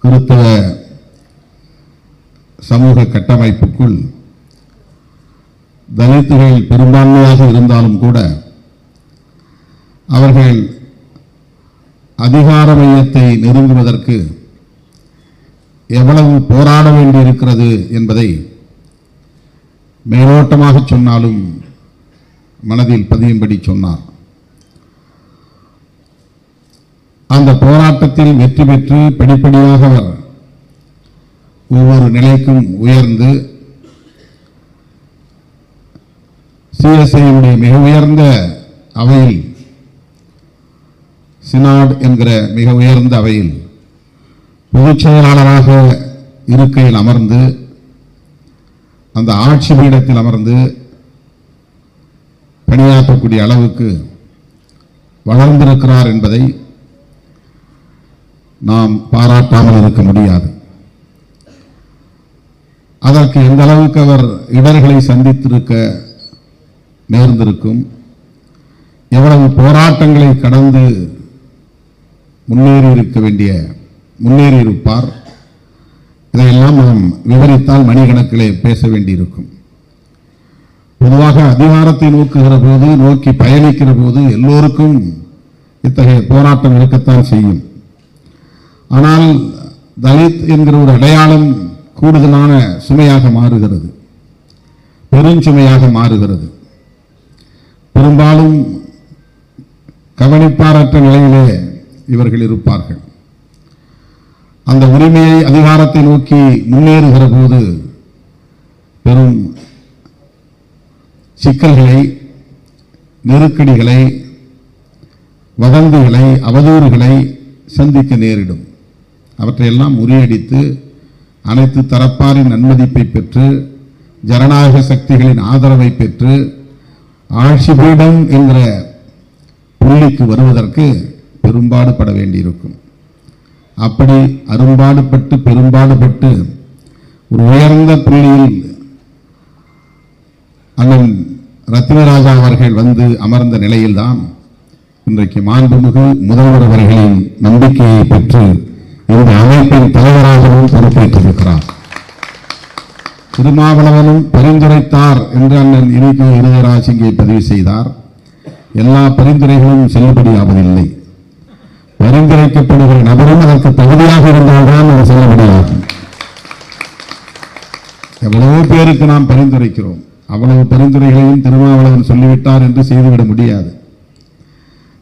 கிறிஸ்தவ சமூக கட்டமைப்புக்குள் தலித்துகள் பெரும்பான்மையாக இருந்தாலும் கூட அவர்கள் அதிகார மையத்தை நெருங்குவதற்கு எவ்வளவு போராட வேண்டியிருக்கிறது என்பதை மேலோட்டமாக சொன்னாலும் மனதில் பதியும்படி சொன்னார். அந்த போராட்டத்தில் வெற்றி பெற்று படிப்படியாக அவர் ஒவ்வொரு நிலைக்கும் உயர்ந்து சிஎஸ்ஐயுடைய மிக உயர்ந்த அவையில், சினாட் என்கிற மிக உயர்ந்த அவையில் பொதுச் செயலாளராக இருக்கையில் அமர்ந்து, அந்த ஆட்சி பீடத்தில் அமர்ந்து பணியாற்றக்கூடிய அளவுக்கு வளர்ந்திருக்கிறார் என்பதை நாம் பாராட்டாமல் இருக்க முடியாது. அதற்கு எந்த அளவுக்கு அவர் இடர்களை சந்தித்திருக்க நேர்ந்திருக்கும், எவ்வளவு போராட்டங்களை கடந்து முன்னேறியிருப்பார், இதையெல்லாம் நாம் விவரித்தால் மணிக்கணக்கிலே பேச வேண்டியிருக்கும். பொதுவாக அதிகாரத்தை நோக்கி பயணிக்கிற போது எல்லோருக்கும் இத்தகைய போராட்டம் இருக்கத்தான் செய்யும். ஆனால் தலித் என்கிற ஒரு அடையாளம் கூடுதலான சுமையாக மாறுகிறது, பெருஞ்சுமையாக மாறுகிறது. பெரும்பாலும் கவனிப்பாரற்ற நிலையிலே இவர்கள் இருப்பார்கள். அந்த உரிமையை, அதிகாரத்தை நோக்கி முன்னேறுகிற போது பெரும் சிக்கல்களை, நெருக்கடிகளை, வதந்திகளை, அவதூறுகளை சந்திக்க நேரிடும். அவற்றையெல்லாம் முறியடித்து அனைத்து தரப்பாரின் நன்மதிப்பை பெற்று, ஜனநாயக சக்திகளின் ஆதரவை பெற்று, ஆட்சி பீடம் என்கிற புள்ளிக்கு வருவதற்கு பெரும்பாடுபட வேண்டியிருக்கும். அப்படி அரும்பாடுபட்டு பெரும்பாடுபட்டு ஒரு உயர்ந்த புள்ளியில் அண்ணன் ரத்தினராஜா அவர்கள் வந்து அமர்ந்த நிலையில்தான் இன்றைக்கு மாண்புமிகு முதல்வர் அவர்களின் நம்பிக்கையை பெற்று இந்த அமைப்பின் தலைவராகவும் பொறுப்பேற்றிருக்கிறார். திருமாவளவனும் பரிந்துரைத்தார் என்று அண்ணன் இனிக்கு இருதராஜ் இங்கே பதிவு செய்தார். எல்லா பரிந்துரைகளும் செல்லுபடியாவதில்லை. பரிந்துரைக்கப்படுகிற நபரும் அதற்கு தகுதியாக இருந்தால்தான் அது செல்லுபடியாகும். எவ்வளவோ பேருக்கு நாம் பரிந்துரைக்கிறோம். அவ்வளவு பரிந்துரைகளையும் திருமாவளவன் சொல்லிவிட்டார் என்று செய்துவிட முடியாது.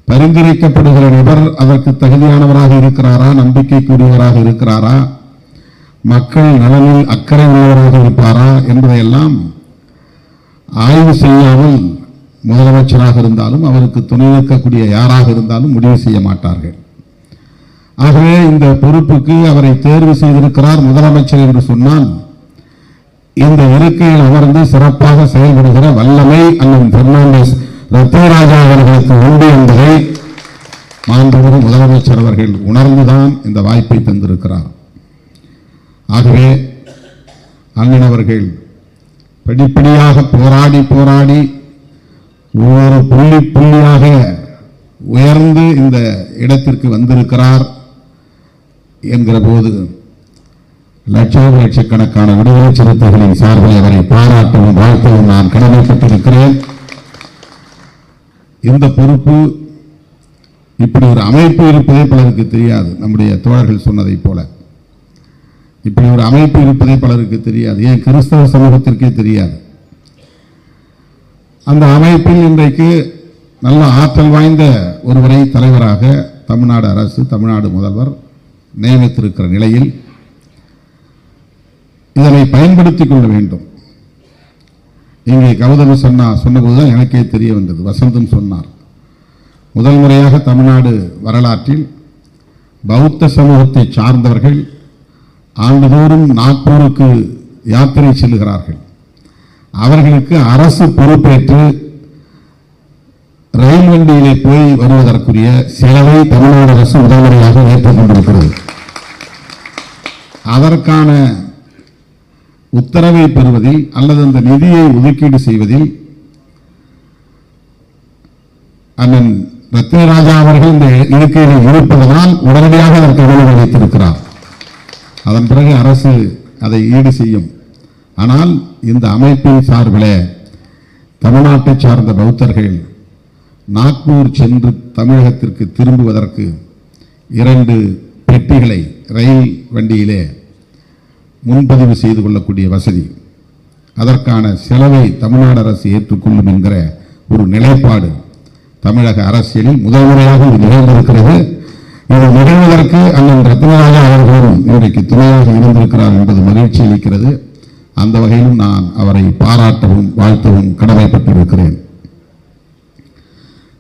பரிந்துரைக்கப்படுகிற நபர் அதற்கு தகுதியானவராக இருக்கிறாரா, நம்பிக்கைக்குரியவராக இருக்கிறாரா, மக்கள் நலனில் அக்கறை உள்ளவராக இருப்பாரா என்பதையெல்லாம் ஆய்வு செய்யாமல் முதலமைச்சராக இருந்தாலும் அவருக்கு துணை நிற்கக்கூடிய யாராக இருந்தாலும் முடிவு செய்ய மாட்டார்கள். ஆகவே இந்த பொறுப்புக்கு அவரை தேர்வு செய்திருக்கிறார் முதலமைச்சர் என்று சொன்னால், இந்த இருக்கையில் அமர்ந்து சிறப்பாக செயல்படுகிற வல்லமை அண்ணன் பெர்னாண்டஸ் ரத்தினராஜா அவர்களுக்கு உண்டு என்பதை மாண்புமிகு முதலமைச்சர் அவர்கள் உணர்ந்துதான் இந்த வாய்ப்பை தந்திருக்கிறார். ஆகவே அண்ணன் அவர்கள் படிப்படியாக போராடி போராடி ஒவ்வொரு புள்ளியாக உயர்ந்து இந்த இடத்திற்கு வந்திருக்கிறார் என்கிற போது லட்சக்கணக்கான விடுதலை சிறுத்தைகளின் சார்பில் அவரை பாராட்டவும் வாழ்த்தவும் நான் கடமைப்பட்டிருக்கிறேன். இந்த பொறுப்பு, இப்படி ஒரு அமைப்பு இருப்பதே பலருக்கு தெரியாது. நம்முடைய தோழர்கள் சொன்னதை போல இப்படி ஒரு அமைப்பு இருப்பதே பலருக்கு தெரியாது. ஏன் கிறிஸ்தவ சமூகத்திற்கே தெரியாது. அந்த அமைப்பில் இன்றைக்கு நல்ல ஆற்றல் வாய்ந்த ஒருவரை தலைவராக தமிழ்நாடு அரசு, தமிழ்நாடு முதல்வர் நியமித்திருக்கிற நிலையில் இதனை பயன்படுத்திக் கொள்ள வேண்டும். இங்கே கௌதம சொன்னபோதுதான் எனக்கே தெரிய வந்தது. வசந்தும் சொன்னார், முதல் முறையாக தமிழ்நாடு வரலாற்றில் பௌத்த சமூகத்தை சார்ந்தவர்கள் ஆண்டுதோறும் நாக்பூருக்கு யாத்திரை செல்லுகிறார்கள். அவர்களுக்கு அரசு பொறுப்பேற்று ரயில் வண்டியிலே போய் வருவதற்குரிய செலவை தமிழ்நாடு அரசு முதல் முறையாக ஏற்றுக்கொண்டிருக்கிறது. அதற்கான உத்தரவை பெறுவதில் அல்லது அந்த நிதியை ஒதுக்கீடு செய்வதில் அண்ணன் ரத்தினராஜா அவர்கள் இந்த இருக்கையில் இருப்பதனால் உடனடியாக அதற்கு அனுமதி அளித்திருக்கிறார். அதன் பிறகு அரசு அதை ஈடு செய்யும். ஆனால் இந்த அமைப்பின் சார்பில் தமிழ்நாட்டை சார்ந்த பௌத்தர்கள் நாக்பூர் சென்று தமிழகத்திற்கு திரும்புவதற்கு 2 பெட்டிகளை ரயில் வண்டியிலே முன்பதிவு செய்து கொள்ளக்கூடிய வசதி, அதற்கான செலவை தமிழ்நாடு அரசு ஏற்றுக்கொள்ளும் என்கிற ஒரு நிலைப்பாடு தமிழக அரசியலில் முதல் முறையாக நிகழ்ந்திருக்கிறது. இது நிகழ்வதற்கு அண்ணன் ரத்னராஜா அவர்களும் இன்றைக்கு துணையாக இருந்திருக்கிறார் என்பது மகிழ்ச்சி அளிக்கிறது. அந்த வகையிலும் நான் அவரை பாராட்டவும் வாழ்த்தவும் கடமைப்பட்டிருக்கிறேன்.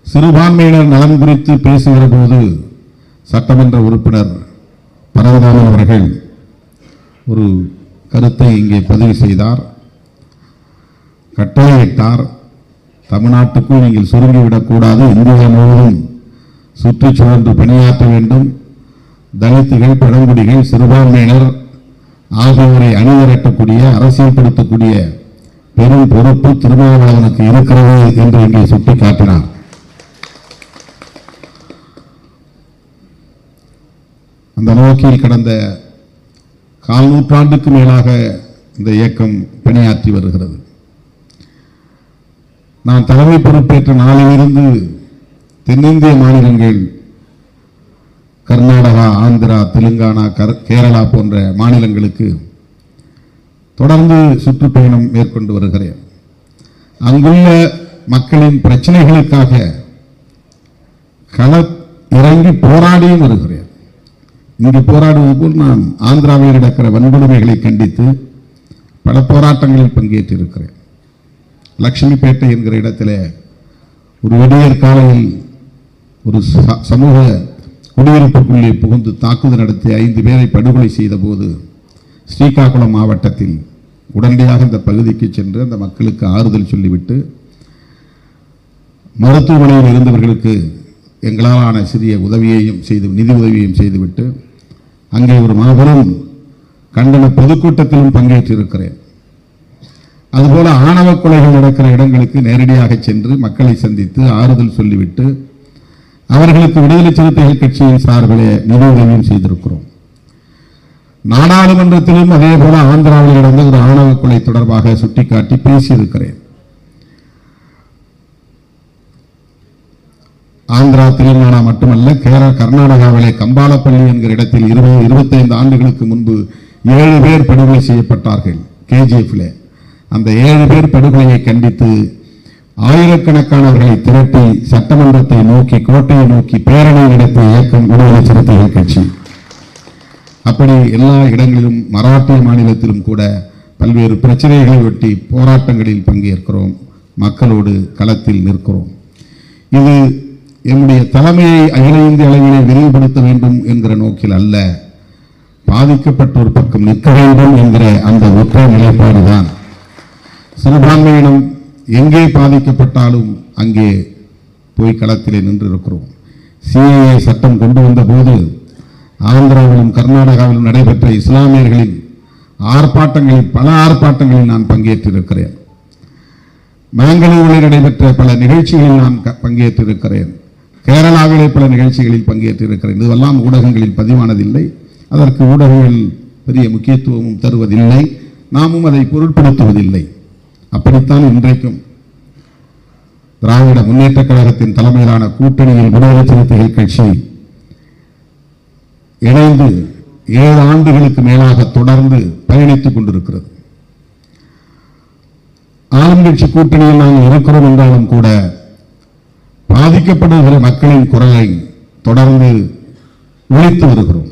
சிறுபான்மையினர் நலன் குறித்து பேசுகிற போது சட்டமன்ற உறுப்பினர் பரந்தாமன் அவர்கள் ஒரு கருத்தை இங்கே பதிவு செய்தார், கட்டளையிட்டார். தமிழ்நாட்டுக்குள் நீங்கள் சுருங்கிவிடக்கூடாது, இந்தியா முழுவதும் சுற்றுச்சூழன்று பணியாற்ற வேண்டும், தலித்துகள், பழங்குடிகள், சிறுபான்மையினர் ஆகியோரை அணிதிரட்டக்கூடிய அரசியல்படுத்தக்கூடிய பெரும் பொறுப்பு திருமாவளவனுக்கு இருக்கிறது என்று இங்கே சுட்டிக்காட்டினார். அந்த நோக்கில் கடந்த 4 நூற்றாண்டுக்கு மேலாக இந்த இயக்கம் பணியாற்றி வருகிறது. நான் தலைமை பொறுப்பேற்ற நாளிலிருந்து தென்னிந்திய மாநிலங்கள் கர்நாடகா, ஆந்திரா, தெலுங்கானா, கேரளா போன்ற மாநிலங்களுக்கு தொடர்ந்து சுற்றுப்பயணம் மேற்கொண்டு வருகிறேன். அங்குள்ள மக்களின் பிரச்சனைகளுக்காக கள இறங்கி போராடியும் வருகிறேன். இங்கு போராடுவது போல் நான் ஆந்திராவில் நடக்கிற வன்கொடுமைகளை கண்டித்து பல போராட்டங்களில் பங்கேற்றிருக்கிறேன். லட்சுமிபேட்டை என்கிற இடத்துல ஒரு விடியற் காலையில் ஒரு சமூக குடியிருப்புக்குள்ளே புகுந்து தாக்குதல் நடத்தி 5 பேரை படுகொலை செய்த போது ஸ்ரீகாகுளம் மாவட்டத்தில் உடனடியாக இந்த பகுதிக்கு சென்று அந்த மக்களுக்கு ஆறுதல் சொல்லிவிட்டு மருத்துவமனையில் இருந்தவர்களுக்கு எங்களாலான சிறிய உதவியையும் நிதி உதவியையும் செய்துவிட்டு அங்கே ஒரு மாபெரும் கண்டன பொதுக்கூட்டத்திலும் பங்கேற்றிருக்கிறேன். அதுபோல ஆணவ கொலைகள் நடக்கிற இடங்களுக்கு நேரடியாக சென்று மக்களை சந்தித்து ஆறுதல் சொல்லிவிட்டு அவர்களுக்கு விடுதலை சிறுத்தைகள் கட்சியின் சார்பிலே நிதி உதவியும் செய்திருக்கிறோம். நாடாளுமன்றத்திலும் அதே போல ஆந்திராவில் நடந்த ஒரு ஆணவ கொலை தொடர்பாக சுட்டிக்காட்டி பேசியிருக்கிறேன். ஆந்திரா, தெலுங்கானா மட்டுமல்ல, கர்நாடகாவிலே கம்பாலப்பள்ளி என்கிற இடத்தில் 25 ஆண்டுகளுக்கு முன்பு 7 பேர் படுகொலை செய்யப்பட்டார்கள் KGF. அந்த 7 பேர் படுகொலையை கண்டித்து ஆயிரக்கணக்கானவர்களை திரட்டி சட்டமன்றத்தை நோக்கி, கோட்டையை நோக்கி பேரணி நடத்திய இயக்கம் விடுதலை சிறுத்தைகள் கட்சி. அப்படி எல்லா இடங்களிலும் மராட்டிய மாநிலத்திலும் கூட பல்வேறு பிரச்சனைகளை ஒட்டி போராட்டங்களில் பங்கேற்கிறோம், மக்களோடு களத்தில் நிற்கிறோம். இது என்னுடைய தலைமையை அகில இந்திய அளவிலே விரிவுபடுத்த வேண்டும் என்கிற நோக்கில் அல்ல, பாதிக்கப்பட்ட ஒரு பக்கம் நிற்க வேண்டும் என்கிற அந்த ஒற்றை நிலைப்பாடுதான். சிறுபான்மையினம் எங்கே பாதிக்கப்பட்டாலும் அங்கே போய் களத்திலே நின்றிருக்கிறோம். CAA சட்டம் கொண்டு வந்த போது ஆந்திராவிலும் கர்நாடகாவிலும் நடைபெற்ற இஸ்லாமியர்களின் ஆர்ப்பாட்டங்களில் பல ஆர்ப்பாட்டங்களில் நான் பங்கேற்றிருக்கிறேன். மேங்களூரில் நடைபெற்ற பல நிகழ்ச்சிகளில் நான் பங்கேற்றிருக்கிறேன். கேரளாவிலே பல நிகழ்ச்சிகளில் பங்கேற்றிருக்கிறேன். இதுவெல்லாம் ஊடகங்களில் பதிவானதில்லை. அதற்கு ஊடகங்கள் பெரிய முக்கியத்துவமும் தருவதில்லை, நாமும் அதை பொருட்படுத்துவதில்லை. அப்படித்தான் இன்றைக்கும் திராவிட முன்னேற்ற கழகத்தின் தலைமையிலான கூட்டணியில் விடுதலை சிறுத்தைகள் கட்சி இணைந்து 7 ஆண்டுகளுக்கு மேலாக தொடர்ந்து பயணித்துக் கொண்டிருக்கிறது. ஆளுங்கட்சி கூட்டணியில் நாங்கள் இருக்கிறோம் என்றாலும் கூட பாதிக்கப்படுகிற மக்களின் குரலை தொடர்ந்து ஒலித்து வருகிறோம்,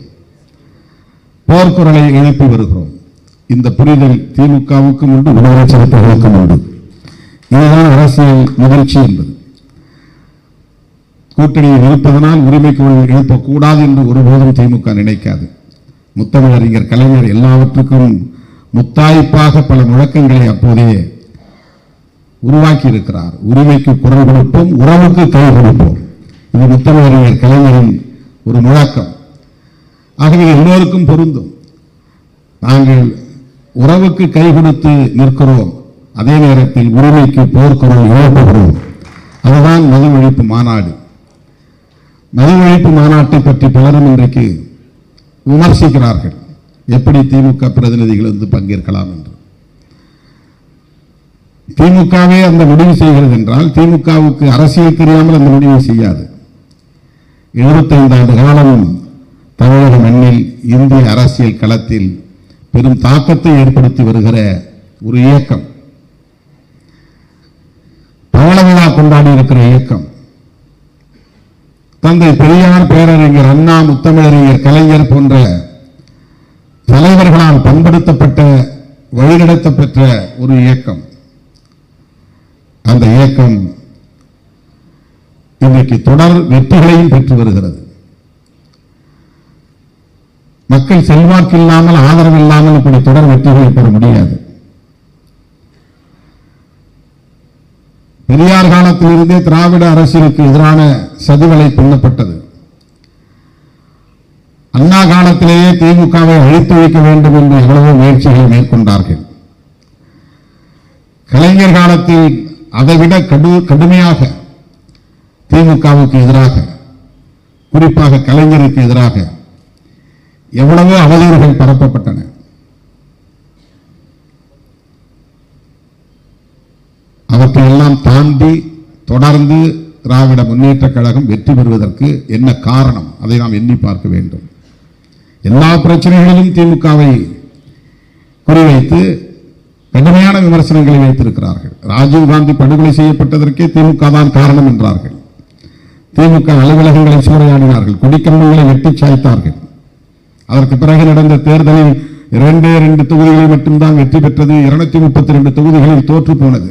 போர்க்குரலை எழுப்பி வருகிறோம். இந்த புரிதல் திமுகவுக்கும் உண்டு, விடுதலை சிறுத்தைகளுக்கும் உண்டு. இதுதான் அரசியல் முயற்சி என்பது. கூட்டணியில் இருப்பதனால் உரிமை குரல் எழுப்பக்கூடாது என்று ஒருபோதும் திமுக நினைக்காது. முத்தமிழறிஞர் கலைஞர் எல்லாவற்றுக்கும் முத்தாய்ப்பாக பல முழக்கங்களை அப்போதே உருவாக்கி இருக்கிறார். உரிமைக்கு குரல் கொடுப்போம், உறவுக்கு கை கொடுப்போம். இது முத்தமிழறிஞர் கலைஞரின் ஒரு முழக்கம். ஆகவே எல்லோருக்கும் பொருந்தும். நாங்கள் உறவுக்கு கை கொடுத்து நிற்கிறோம், அதே நேரத்தில் உரிமைக்கு போர்க்குரல் எழுப்புகிறோம். அதுதான் மது ஒழிப்பு மாநாடு. மது ஒழிப்பு மாநாட்டை பற்றி பலரும் இன்றைக்கு விமர்சிக்கிறார்கள். எப்படி திமுக பிரதிநிதிகள் வந்து பங்கேற்கலாம் என்று. திமுகவே அந்த முடிவு செய்கிறது என்றால் திமுகவுக்கு அரசியல் தெரியாமல் அந்த முடிவை செய்யாது. 75 ஆண்டு காலம் தமிழக மண்ணில் இந்திய அரசியல் களத்தில் பெரும் தாக்கத்தை ஏற்படுத்தி வருகிற ஒரு இயக்கம், பவள விழா கொண்டாடி இருக்கிற இயக்கம், தந்தை பெரியார், பேரறிஞர் அண்ணா, முத்தமிழறிஞர் கலைஞர் போன்ற தலைவர்களால் பண்படுத்தப்பட்ட வழிநடத்தப்பெற்ற ஒரு இயக்கம். அந்த இயக்கம் இன்றைக்கு தொடர் வெற்றிகளையும் பெற்று வருகிறது. மக்கள் செல்வாக்கு இல்லாமல், ஆதரவு இல்லாமல் இப்படி தொடர் வெற்றிகளை பெற முடியாது. பெரியார் காலத்திலிருந்தே திராவிட அரசியலுக்கு எதிரான சதிவலை பின்னப்பட்டது. அண்ணா காலத்திலேயே திமுகவை அழித்து வைக்க வேண்டும் என்று எவ்வளவோ முயற்சிகளை மேற்கொண்டார்கள். கலைஞர் காலத்தில் அதைவிட கடுமையாக திமுகவுக்கு எதிராக, குறிப்பாக கலைஞருக்கு எதிராக எவ்வளவோ அவதூறுகள் பரப்பப்பட்டன. அவற்றையெல்லாம் தாண்டி தொடர்ந்து திராவிட முன்னேற்ற கழகம் வெற்றி பெறுவதற்கு என்ன காரணம், அதை நாம் எண்ணி பார்க்க வேண்டும். எல்லா பிரச்சனைகளிலும் திமுகவை குறிவைத்து கடுமையான விமர்சனங்களை வைத்திருக்கிறார்கள். ராஜீவ்காந்தி படுகொலை செய்யப்பட்டதற்கே திமுக தான் காரணம் என்றார்கள். திமுக அலுவலகங்களை சூறையாடினார்கள், கொடிக்கம்பங்களை வெட்டி சாய்த்தார்கள். அதற்கு பிறகு நடந்த தேர்தலில் 2 தொகுதிகளில் மட்டும்தான் வெற்றி பெற்றது. 232 தொகுதிகளில் தோற்று போனது.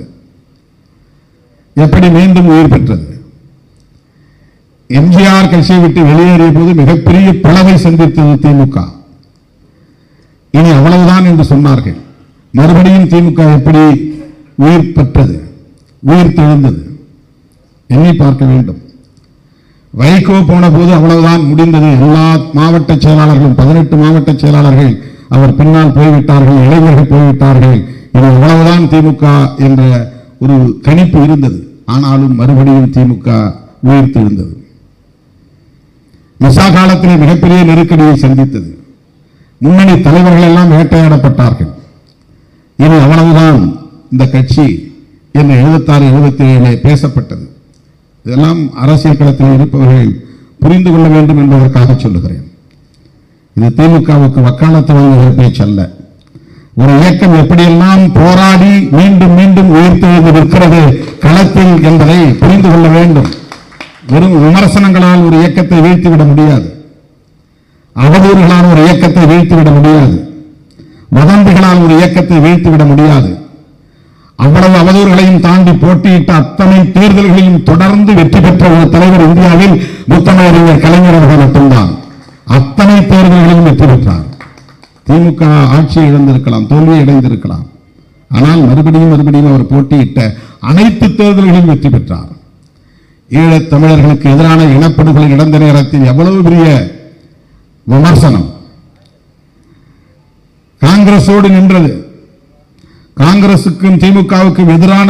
எப்படி மீண்டும் உயிர் பெற்றது? எம்ஜிஆர் கட்சியை விட்டு வெளியேறிய போது மிகப்பெரிய பிளவை சந்தித்தது திமுக. இனி அவ்வளவுதான் என்று சொன்னார்கள். மறுபடியும் திமுக எப்படி உயிர் பெற்றது, உயிர் தெழுந்தது, எண்ணி பார்க்க வேண்டும். வைகோ போன போது அவ்வளவுதான், முடிந்தது. எல்லா மாவட்ட செயலாளர்களும் 18 மாவட்ட செயலாளர்கள் அவர் பின்னால் போய்விட்டார்கள், இளைஞர்கள் போய்விட்டார்கள். இது அவ்வளவுதான் திமுக என்ற ஒரு கணிப்பு இருந்தது. ஆனாலும் மறுபடியும் திமுக உயிர் தெழுந்தது. மிசா காலத்திலே மிகப்பெரிய நெருக்கடியை சந்தித்தது. முன்னணி தலைவர்கள் எல்லாம் வேட்டையாடப்பட்டார்கள். இனி அவ்வளவுதான் இந்த கட்சி என்று 76, 77 பேசப்பட்டது. இதெல்லாம் அரசியல் களத்தில் இருப்பவர்கள் புரிந்து கொள்ள வேண்டும் என்பதற்காக சொல்லுகிறேன். இது திமுகவுக்கு வக்காலத்து வாங்குகிற பேச்சல்ல. ஒரு இயக்கம் எப்படியெல்லாம் போராடி மீண்டும் மீண்டும் உயிர்த்தெழுந்து நிற்கிறது களத்தில் என்பதை புரிந்து கொள்ள வேண்டும். வெறும் விமர்சனங்களால் ஒரு இயக்கத்தை வீழ்த்திவிட முடியாது. அவதூறுகளால் ஒரு இயக்கத்தை வீழ்த்திவிட முடியாது. வதந்திகளால் ஒரு இயக்கத்தை வீழ்த்திவிட முடியாது. அவ்வளவு அவதூறுகளையும் தாண்டி போட்டியிட்ட அத்தனை தேர்தல்களையும் தொடர்ந்து வெற்றி பெற்ற ஒரு தலைவர் இந்தியாவில் முத்தமிழறிஞர் கலைஞர் அவர்கள் மட்டும்தான். அத்தனை தேர்தல்களையும் வெற்றி பெற்றார். திமுக ஆட்சியை இழந்திருக்கலாம், தோல்வியை அடைந்திருக்கலாம். ஆனால் மறுபடியும் அவர் போட்டியிட்ட அனைத்து தேர்தல்களிலும் வெற்றி பெற்றார். ஈழத் தமிழர்களுக்கு எதிரான இனப்படுகொலை நடந்த நேரத்தில் எவ்வளவு பெரிய விமர்சனம் காங்கிரசோடு நின்றது. காங்கிரசுக்கும் திமுகவுக்கும் எதிரான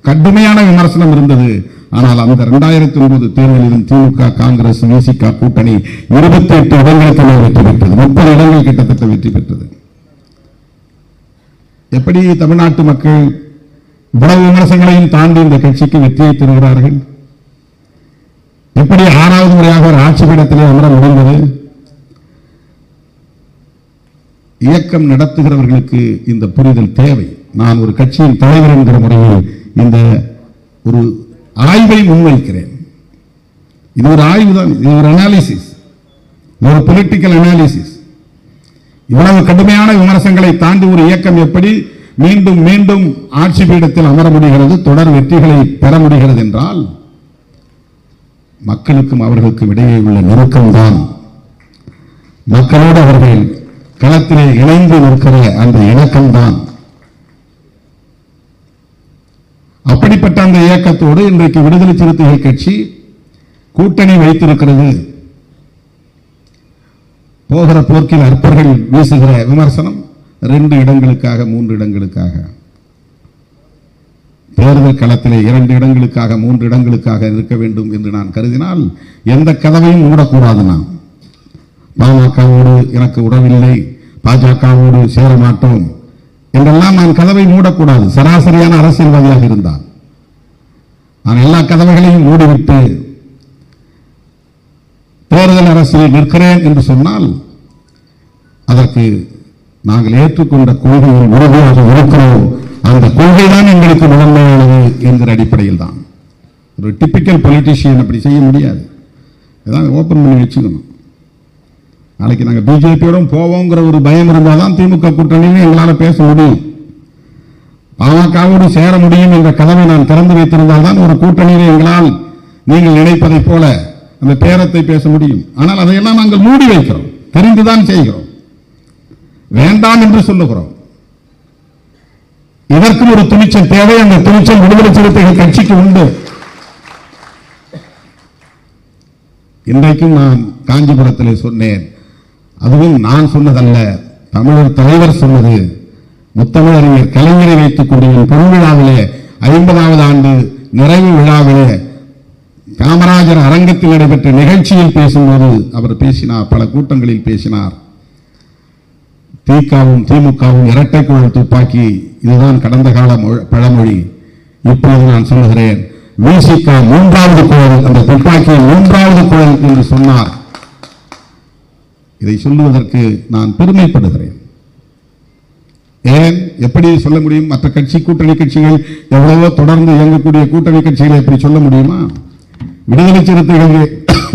கடுமையான விமர்சனம் இருந்தது. ஆனால் அந்த 2009 தேர்தலிலும் திமுக, காங்கிரஸ், விசிக கூட்டணி 28 இடங்களுக்கு வெற்றி பெற்றது. 30 இடங்கள் கிட்டத்தட்ட வெற்றி பெற்றது. எப்படி தமிழ்நாட்டு மக்கள் இவ்வளவு விமர்சனங்களையும் தாண்டி இந்த கட்சிக்கு வெற்றியை தருகிறார்கள்? எப்படி 6வது முறையாக ஒரு ஆட்சி பீடத்திலே அமர முடிந்தது? இயக்கம் நடத்துகிறவர்களுக்கு இந்த புரிதல் தேவை. நான் ஒரு கட்சியின் தலைவர் என்கிற முறையில் இந்த ஒரு ஆய்வை முன்வைக்கிறேன். இது ஒரு ஆய்வு தான், இது ஒரு அனாலிசிஸ், ஒரு பொலிட்டிக்கல் அனாலிசிஸ். இவ்வளவு கடுமையான விமர்சனங்களை தாண்டி ஒரு இயக்கம் எப்படி மீண்டும் மீண்டும் ஆட்சி பீடத்தில் அமர முடிகிறது, தொடர் வெற்றிகளை பெற முடிகிறது என்றால் மக்களுக்கும் அவர்களுக்கும் இடையே உள்ள நெருக்கம்தான். மக்களோடு அவர்கள் களத்திலே இணைந்து நிற்கிற அந்த இணக்கம்தான். அப்படிப்பட்ட அந்த இயக்கத்தோடு இன்றைக்கு விடுதலை சிறுத்தைகள் கட்சி கூட்டணி வைத்திருக்கிறது. போகிற போக்கில் அற்பர்கள் வீசுகிற விமர்சனம் 2 இடங்களுக்காக, 3 இடங்களுக்காக, தேர்தல் களத்திலே 2 இடங்களுக்காக, 3 இடங்களுக்காக இருக்க வேண்டும் என்று நான் கருதினால் எந்த கதவையும் மூடக்கூடாது. நான் பாமகவோடு எனக்கு உறவில்லை, பாஜகவோடு சேர மாட்டோம் என்றெல்லாம் நான் கதவை மூடக்கூடாது. சராசரியான அரசியல்வாதியாக இருந்தால் நான் எல்லா கதவைகளையும் மூடிவிட்டு தேர்தல் அரசியலில் நிற்கிறேன் என்று சொன்னால் அதற்கு நாங்கள் ஏற்றுக்கொண்ட கொள்கையில் உறுதியாக இருக்கிறோம். அந்த கொள்கை தான் எங்களுக்கு முதன்மையானது என்கிற அடிப்படையில் தான். ஒரு டிப்பிக்கல் பொலிட்டிஷியன் அப்படி செய்ய முடியாது. இதான் ஓப்பன் பண்ணி வச்சுக்கணும். நாளைக்கு நாங்கள் பிஜேபியோடும் போவோங்கிற ஒரு பயம் இருந்தால் தான் திமுக கூட்டணியும் எங்களால் பேச முடியும். பாமகவோடு சேர முடியும் என்ற கதவை நான் திறந்து வைத்திருந்தால் தான் ஒரு கூட்டணியில் எங்களால் நீங்கள் நினைப்பதைப் போல அந்த பேரத்தை பேச முடியும். ஆனால் அதையெல்லாம் நாங்கள் மூடி வைக்கிறோம், தெரிந்துதான் செய்கிறோம், வேண்டாம் என்று சொல்லுகிறோம். இதற்கும் ஒரு துணிச்சல் தேவை. அந்த துணிச்சல் விடுதலை சிறுத்தைகள் கட்சிக்கு உண்டு. இன்றைக்கும் நான் காஞ்சிபுரத்தில் சொன்னேன், அதுவும் நான் சொன்னதல்ல, தமிழர் தலைவர் சொன்னது. முத்தமிழறிஞர் கலைஞரை வைத்துக் கொண்டு பொன்விழாவிலே 50வது ஆண்டு நிறைவு விழாவிலே காமராஜர் அரங்கத்தில் நடைபெற்ற நிகழ்ச்சியில் பேசும்போது அவர் பேசினார், பல கூட்டங்களில் பேசினார். திகாவும் திமுகவும் இரட்டை குழல் துப்பாக்கி, இதுதான் கடந்த கால பழமொழி. இப்போது நான் சொல்லுகிறேன், விசிக 3வது குழல், அந்த துப்பாக்கி 3வது குழல் என்று சொன்னார். இதை சொல்லுவதற்கு நான் பெருமைப்படுகிறேன். ஏன், எப்படி சொல்ல முடியும்? மற்ற கட்சி கூட்டணி கட்சிகள் எவ்வளவோ தொடர்ந்து இயங்கக்கூடிய கூட்டணி கட்சிகளை எப்படி சொல்ல முடியுமா? விடுதலை சிறுத்தைகள்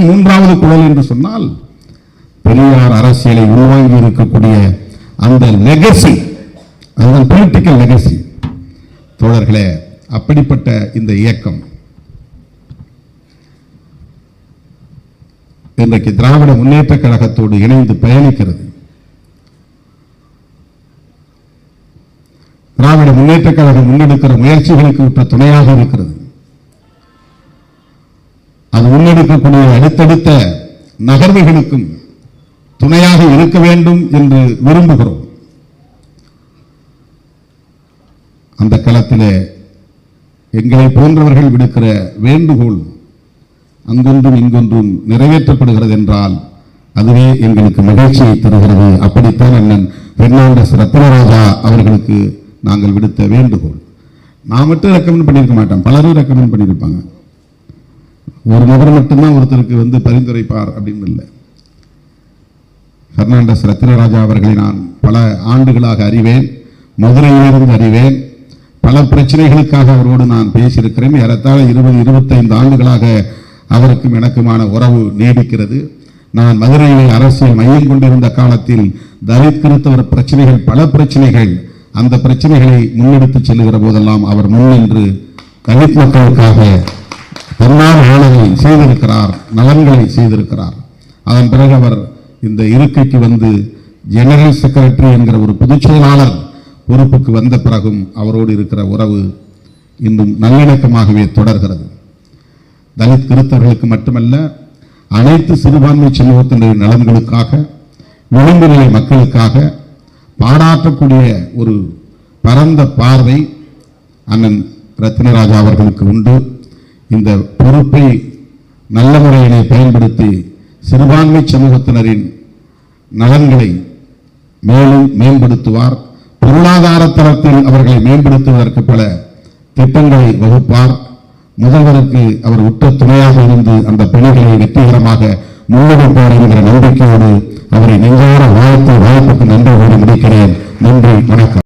3வது குழல் என்று சொன்னால் பெரியார் அரசியலை உள்வாங்கி இருக்கக்கூடிய அந்த லெகசி, அந்த பொலிட்டிக்கல் லெகசி. தோழர்களே, அப்படிப்பட்ட இந்த இயக்கம் இன்றைக்கு திராவிட முன்னேற்ற கழகத்தோடு இணைந்து பயணிக்கிறது. திராவிட முன்னேற்ற கழகம் முன்னெடுக்கிற முயற்சிகளுக்கு உற்ற துணையாக இருக்கிறது. அது முன்னெடுக்கக்கூடிய அடுத்தடுத்த நகர்வுகளுக்கும் துணையாக இருக்க வேண்டும் என்று விரும்புகிறோம். அந்த களத்திலே எங்களை போன்றவர்கள் விடுக்கிற வேண்டுகோள் அங்கொன்றும் இங்கொன்றும் நிறைவேற்றப்படுகிறது என்றால் அதுவே எங்களுக்கு மகிழ்ச்சியை தருகிறது. அப்படித்தான் அண்ணன் பெர்னாண்டஸ் ரத்னராஜா அவர்களுக்கு நாங்கள் விடுத்த வேண்டுகோள். நான் மட்டும் ரெக்கமெண்ட் பண்ணியிருக்க மாட்டேன், பலரும் ரெக்கமெண்ட் பண்ணியிருப்பாங்க. ஒரு நபர் மட்டும்தான் ஒருத்தருக்கு பரிந்துரைப்பார் அப்படின்னு இல்லை. பெர்னாண்டஸ் ரத்னராஜா அவர்களை நான் பல ஆண்டுகளாக அறிவேன், மதுரையிலிருந்து அறிவேன். பல பிரச்சனைகளுக்காக அவரோடு நான் பேசியிருக்கிறேன். ஏறத்தாழ 20-25 ஆண்டுகளாக அவருக்கும் எனக்குமான உறவு நீடிக்கிறது. நான் மதுரையிலே அரசியல் மையம் கொண்டிருந்த காலத்தில் தலித் கிறிஸ்தவர் பிரச்சனைகள், பல பிரச்சனைகள், அந்த பிரச்சனைகளை முன்னெடுத்து செல்லுகிற போதெல்லாம் அவர் முன்னின்று தலித் மக்களுக்காக தன்னால் ஆணையை செய்திருக்கிறார், நலன்களை செய்திருக்கிறார். அதன் பிறகு அவர் இந்த இருக்கைக்கு ஜெனரல் செக்ரட்டரி என்கிற ஒரு பொதுச் செயலாளர் பொறுப்புக்கு வந்த பிறகும் அவரோடு இருக்கிற உறவு இன்னும் நல்லிணக்கமாகவே தொடர்கிறது. தலித் கிறிஸ்தவர்களுக்கு மட்டுமல்ல, அனைத்து சிறுபான்மை சமூகத்தினரின் நலன்களுக்காக, விளிம்பு நிலை மக்களுக்காக பாராட்டக்கூடிய ஒரு பரந்த பார்வை அண்ணன் ரத்னராஜா அவர்களுக்கு உண்டு. இந்த பொறுப்பை நல்ல முறையிலே பயன்படுத்தி சிறுபான்மை சமூகத்தினரின் நலன்களை மேலும் மேம்படுத்துவார். பொருளாதார தரத்தில் அவர்களை மேம்படுத்துவதற்கு பல திட்டங்களை வகுப்பார். முதல்வருக்கு அவர் உற்ற துணையாக இருந்து அந்த பணிகளை வெற்றிகரமாக முன்னெடுப்பார் என்கிற நம்பிக்கையோடு அவரை நெஞ்சார வாழ்த்து நன்றி கூறி முடிக்கிறேன். நன்றி, வணக்கம்.